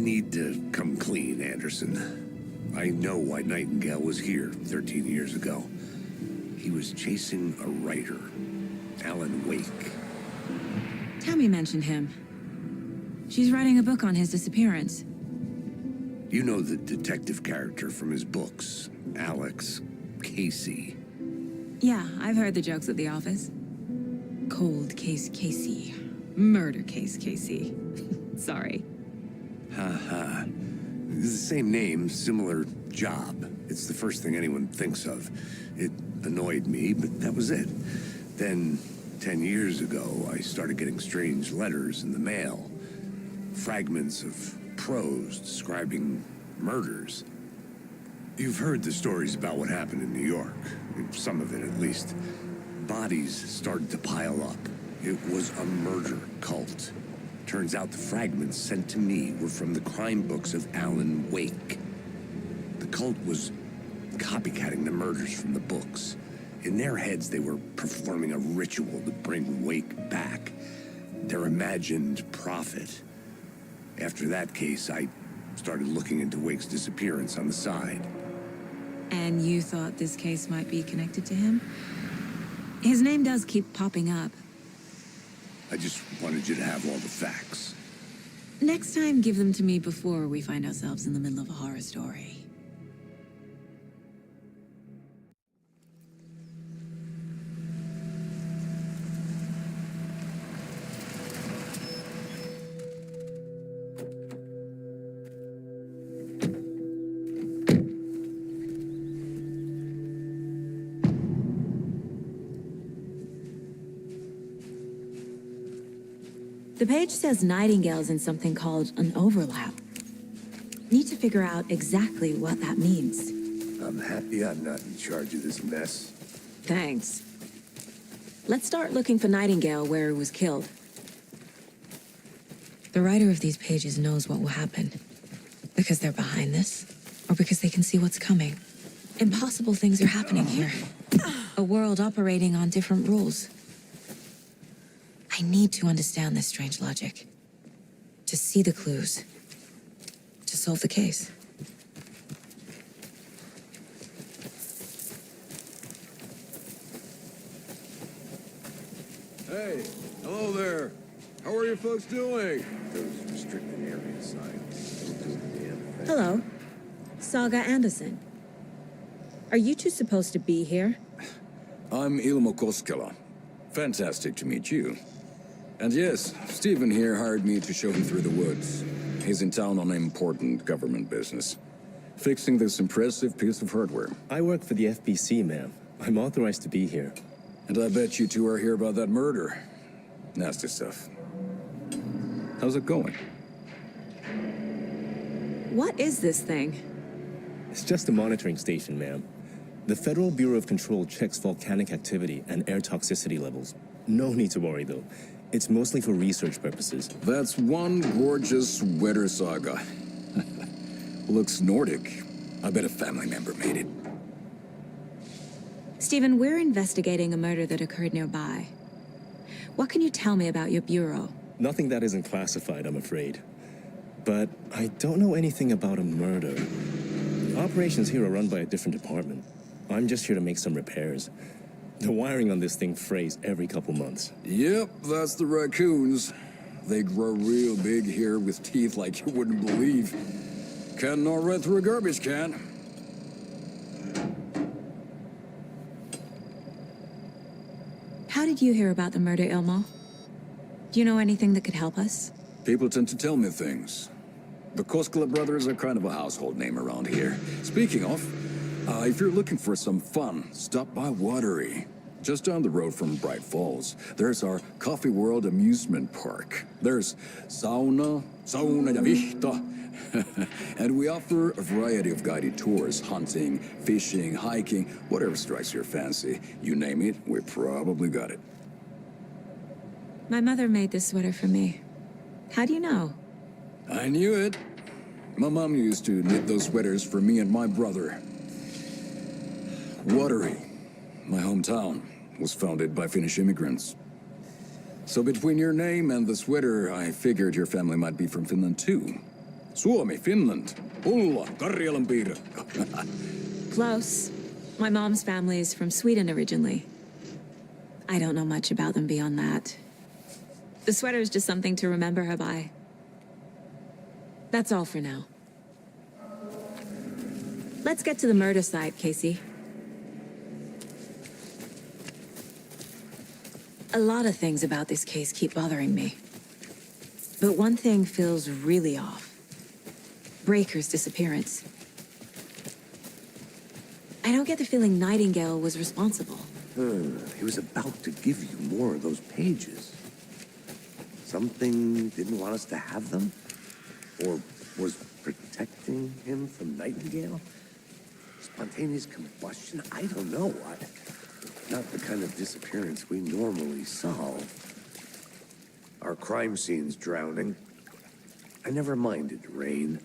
need to come clean, Anderson. I know why Nightingale was here 13 years ago. He was chasing a writer, Alan Wake. Tammy mentioned him. She's writing a book on his disappearance. You know the detective character from his books, Alex Casey. Yeah, I've heard the jokes at the office. Cold case Casey. Murder case Casey. Sorry. Ha. It's the same name, similar job. It's the first thing anyone thinks of. It annoyed me, but that was it. Then, 10 years ago, I started getting strange letters in the mail. Fragments of prose describing murders. You've heard the stories about what happened in New York. Some of it, at least. Bodies started to pile up. It was a murder cult. Turns out the fragments sent to me were from the crime books of Alan Wake. The cult was copycatting the murders from the books. In their heads, they were performing a ritual to bring Wake back. Their imagined prophet. After that case, I started looking into Wake's disappearance on the side. And you thought this case might be connected to him? His name does keep popping up. I just wanted you to have all the facts. Next time, give them to me before we find ourselves in the middle of a horror story. The page says Nightingale's in something called an overlap. Need to figure out exactly what that means. I'm happy I'm not in charge of this mess. Thanks. Let's start looking for Nightingale where he was killed. The writer of these pages knows what will happen. Because they're behind this, or because they can see what's coming. Impossible things are happening here. A world operating on different rules. I need to understand this strange logic. To see the clues. To solve the case. Hey, hello there. How are you folks doing? Those restricted area signs don't do a damn thing. Hello. Saga Anderson. Are you two supposed to be here? I'm Ilmo Koskela. Fantastic to meet you. And yes, Stephen here hired me to show him through the woods. He's in town on important government business. Fixing this impressive piece of hardware. I work for the FBC, ma'am. I'm authorized to be here. And I bet you two are here about that murder. Nasty stuff. How's it going? What is this thing? It's just a monitoring station, ma'am. The Federal Bureau of Control checks volcanic activity and air toxicity levels. No need to worry, though. It's mostly for research purposes. That's one gorgeous weather saga. Looks Nordic. I bet a family member made it. Stephen, we're investigating a murder that occurred nearby. What can you tell me about your bureau? Nothing that isn't classified, I'm afraid. But I don't know anything about a murder. Operations here are run by a different department. I'm just here to make some repairs. The wiring on this thing frays every couple months. Yep, that's the raccoons. They grow real big here with teeth like you wouldn't believe. Can't gnaw right through a garbage can. How did you hear about the murder, Ilmo? Do you know anything that could help us? People tend to tell me things. The Koskela brothers are kind of a household name around here. Speaking of, if you're looking for some fun, stop by Watery. Just down the road from Bright Falls, there's our Coffee World amusement park. There's sauna ja vihta. And we offer a variety of guided tours, hunting, fishing, hiking, whatever strikes your fancy. You name it, we probably got it. My mother made this sweater for me. How do you know? I knew it. My mom used to knit those sweaters for me and my brother. Watery, my hometown, was founded by Finnish immigrants. So between your name and the sweater, I figured your family might be from Finland too. Suomi, Finland, Pulla, Karjalan piirakka. Close. My mom's family is from Sweden originally. I don't know much about them beyond that. The sweater is just something to remember her by. That's all for now. Let's get to the murder site, Casey. A lot of things about this case keep bothering me. But one thing feels really off. Breaker's disappearance. I don't get the feeling Nightingale was responsible. He was about to give you more of those pages. Something didn't want us to have them? Or was protecting him from Nightingale? Spontaneous combustion? I don't know. Not the kind of disappearance we normally solve. Our crime scene's drowning. I never minded rain.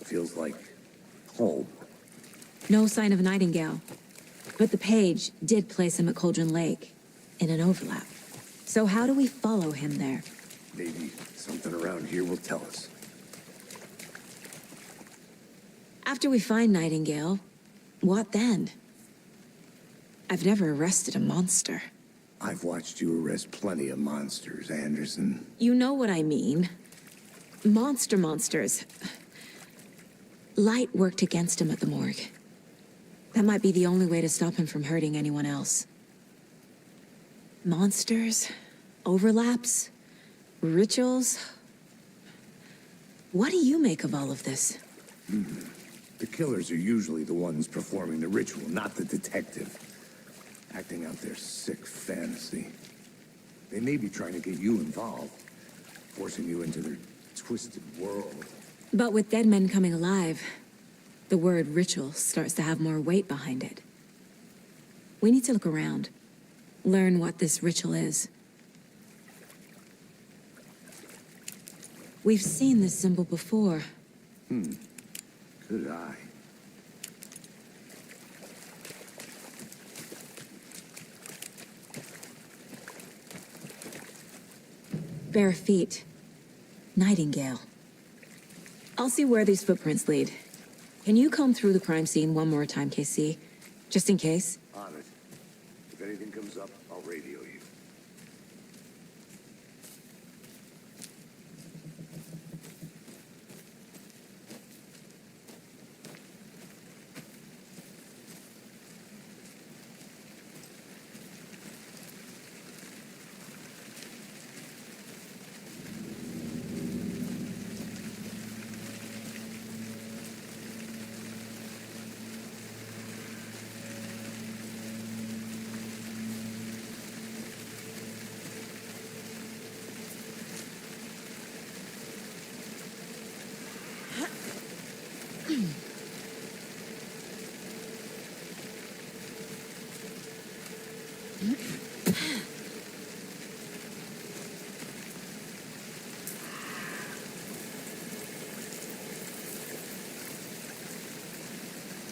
Feels like home. No sign of Nightingale. But the page did place him at Cauldron Lake, in an overlap. So how do we follow him there? Maybe something around here will tell us. After we find Nightingale, what then? I've never arrested a monster. I've watched you arrest plenty of monsters, Anderson. You know what I mean. Monsters. Light worked against him at the morgue. That might be the only way to stop him from hurting anyone else. Monsters, overlaps, rituals. What do you make of all of this? The killers are usually the ones performing the ritual, not the detective. Acting out their sick fantasy. They may be trying to get you involved, forcing you into their twisted world. But with dead men coming alive, the word ritual starts to have more weight behind it. We need to look around, learn what this ritual is. We've seen this symbol before. Good eye. Bare feet. Nightingale. I'll see where these footprints lead. Can you comb through the crime scene one more time, KC? Just in case? On it. If anything comes up, I'll radio you.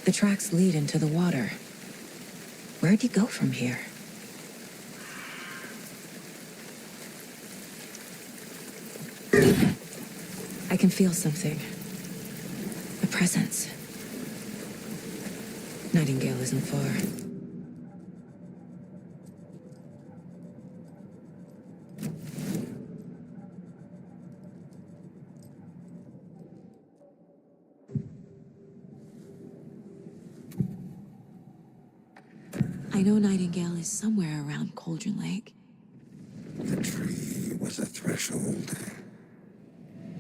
The tracks lead into the water. Where'd you go from here? I can feel something. A presence. Nightingale isn't far. I know Nightingale is somewhere around Cauldron Lake. The tree was a threshold.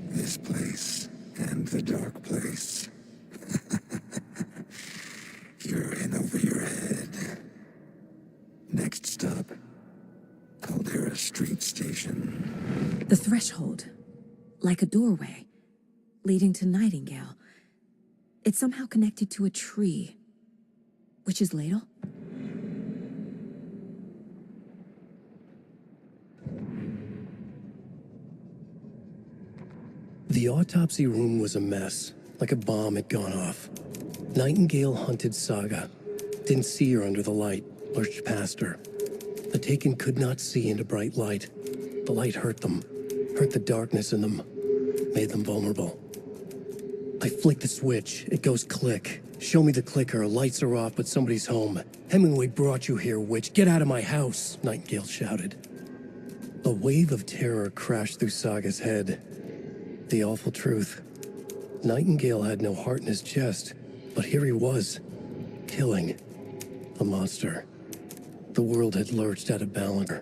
This place and the dark place. You're in over your head. Next stop, Caldera Street Station. The threshold. Like a doorway. Leading to Nightingale. It's somehow connected to a tree. Witch's Ladle? The autopsy room was a mess, like a bomb had gone off. Nightingale hunted Saga. Didn't see her under the light, lurched past her. The Taken could not see into bright light. The light hurt them, hurt the darkness in them, made them vulnerable. I flick the switch, it goes click. Show me the clicker, lights are off, but somebody's home. Hemingway brought you here, witch. Get out of my house, Nightingale shouted. A wave of terror crashed through Saga's head. The awful truth. Nightingale had no heart in his chest, but here he was, killing a monster. The world had lurched out of balance.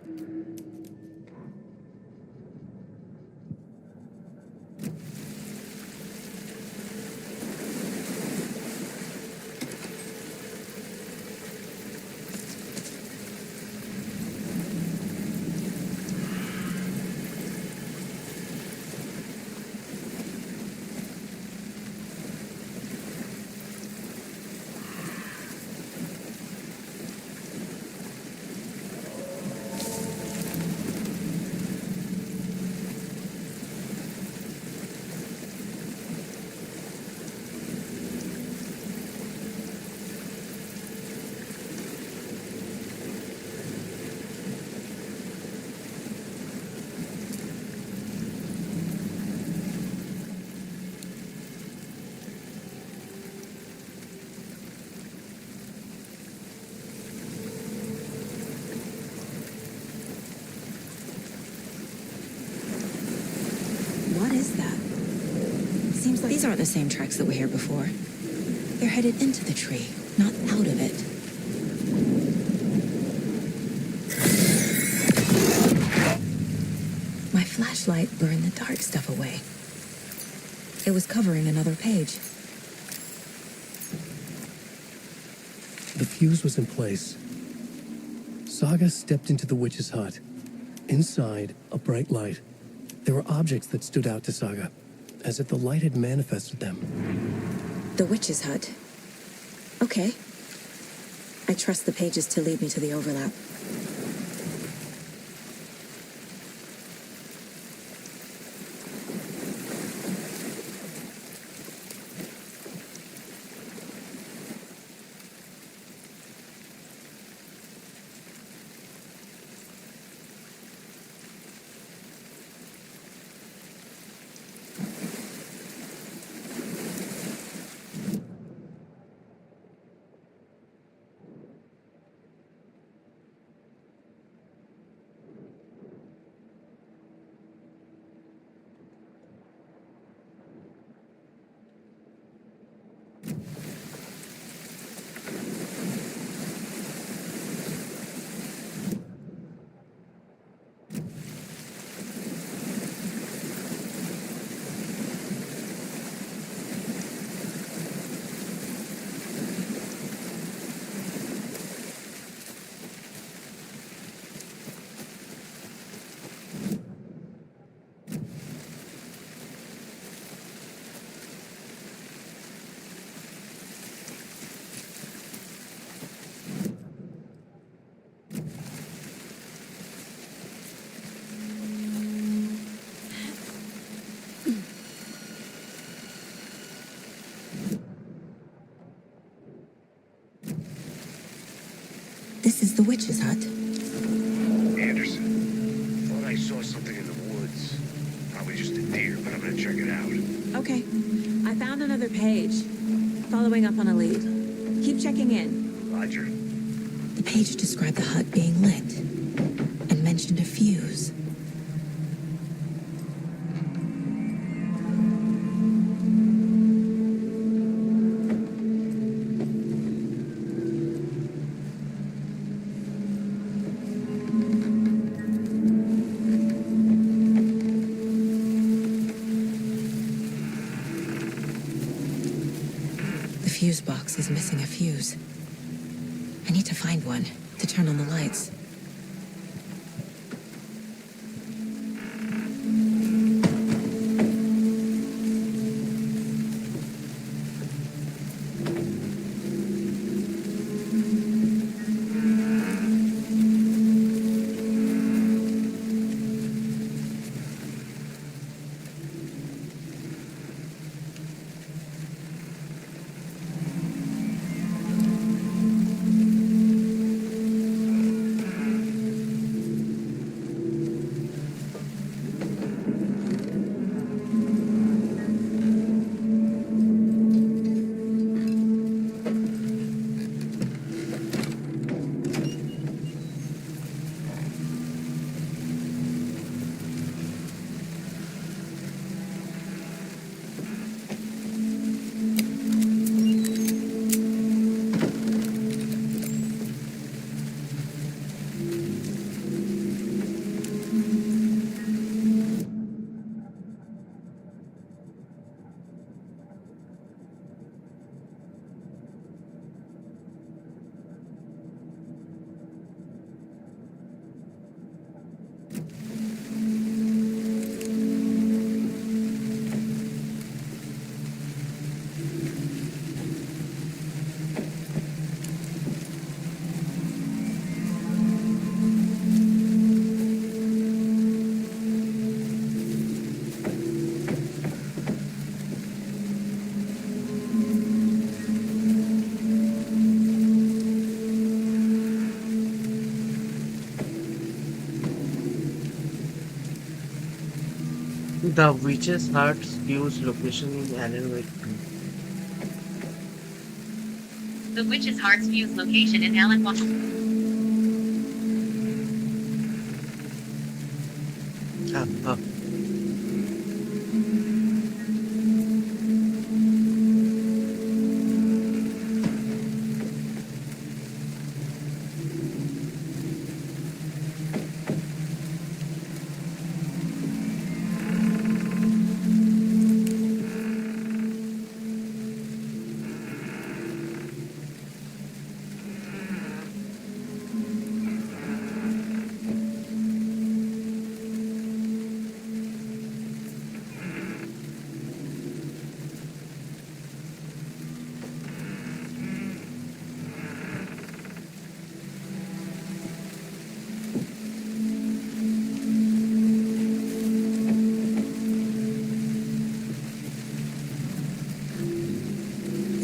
What is that? Seems like these aren't the same tracks that were here before. They're headed into the tree, not out of it. My flashlight burned the dark stuff away. It was covering another page. The fuse was in place. Saga stepped into the witch's hut. Inside, a bright light. There were objects that stood out to Saga, as if the light had manifested them. The witch's hut. Okay. I trust the pages to lead me to the overlap. This is the witch's hut. Anderson, thought I saw something in the woods. Probably just a deer, but I'm gonna check it out. Okay. I found another page. Following up on a lead. Keep checking in. Roger. The page described the hut being lit and mentioned a fuse. The fuse box is missing a fuse. I need to find one to turn on the lights. The Witch's Hut's fuse location in Alan Wake 2. The Witch's Heart's fuse location in Alan Wake. Ah,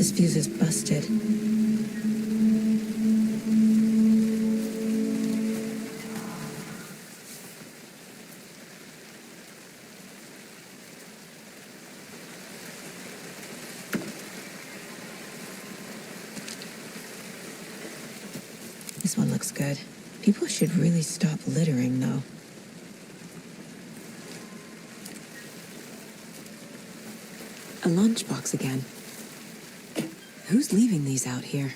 This fuse is busted. This one looks good. People should really stop littering, though. A lunchbox again. Who's leaving these out here?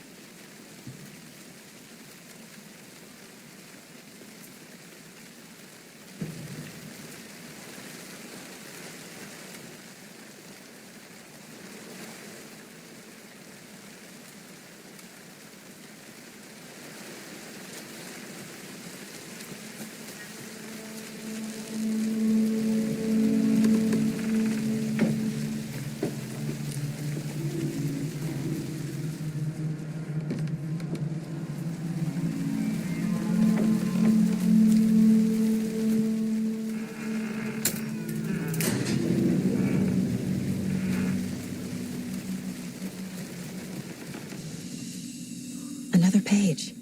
Another page.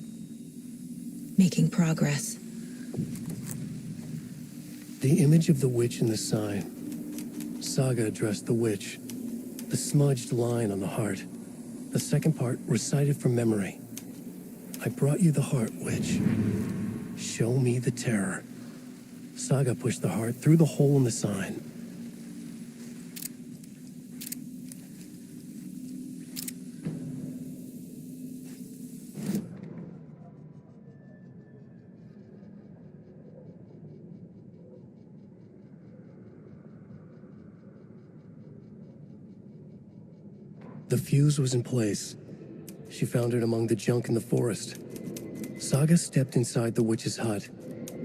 Making progress. The image of the witch in the sign. Saga addressed the witch. The smudged line on the heart. The second part recited from memory. I brought you the heart, witch. Show me the terror. Saga pushed the heart through the hole in the sign. The fuse was in place. She found it among the junk in the forest. Saga stepped inside the witch's hut.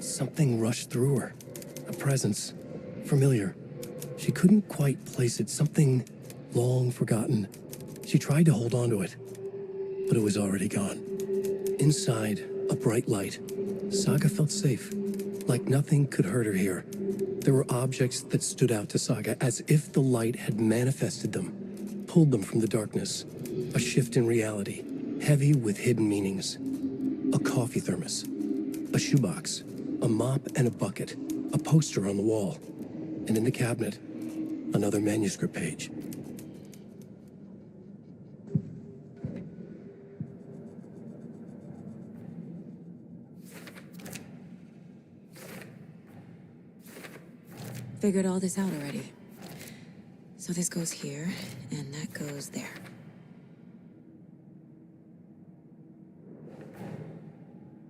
Something rushed through her. A presence. Familiar. She couldn't quite place it. Something long forgotten. She tried to hold on to it, but it was already gone. Inside, a bright light. Saga felt safe. Like nothing could hurt her here. There were objects that stood out to Saga as if the light had manifested them. Pulled them from the darkness. A shift in reality, heavy with hidden meanings. A coffee thermos, a shoebox, a mop and a bucket, a poster on the wall, and in the cabinet, another manuscript page. Figured all this out already. So this goes here, and that goes there.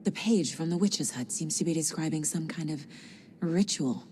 The page from the witch's hut seems to be describing some kind of ritual.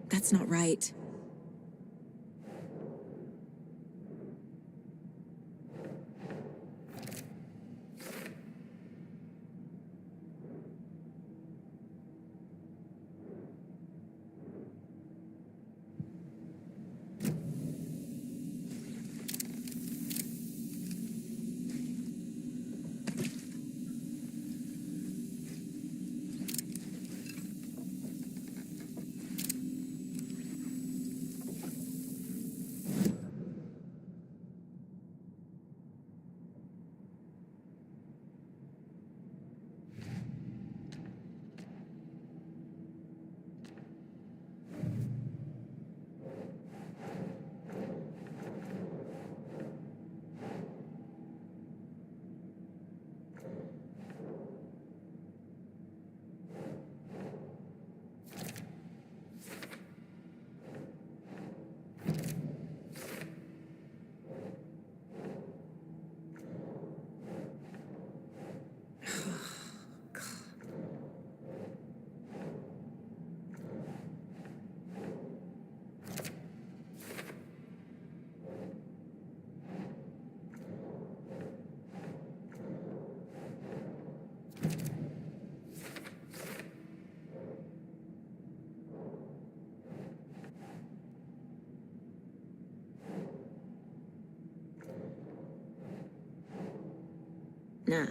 That's not right. Nah.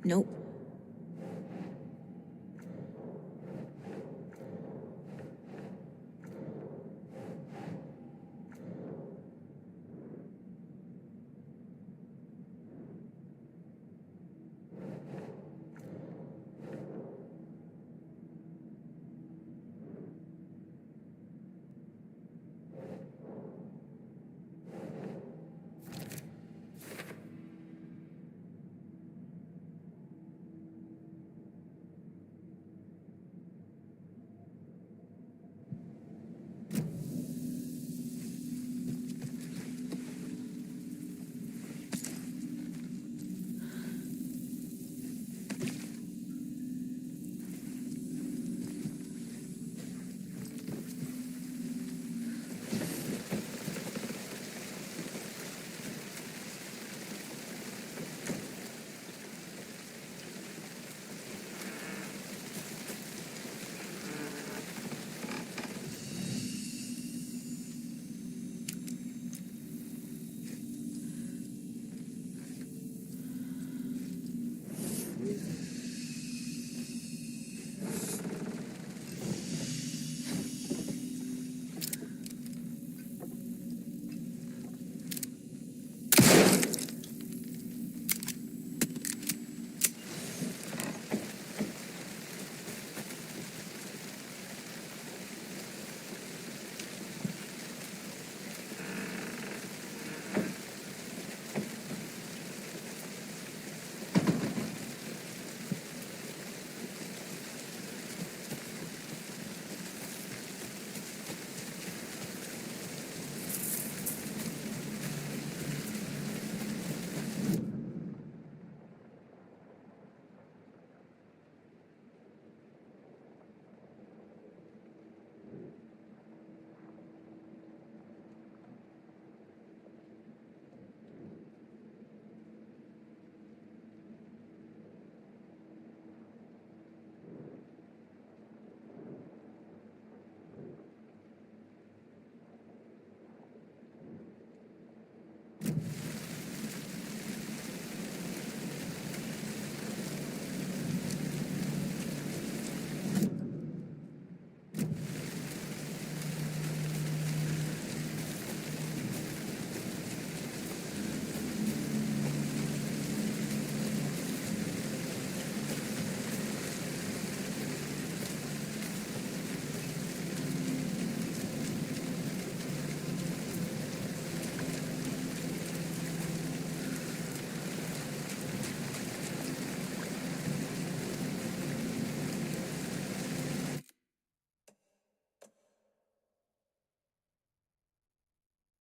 Nope.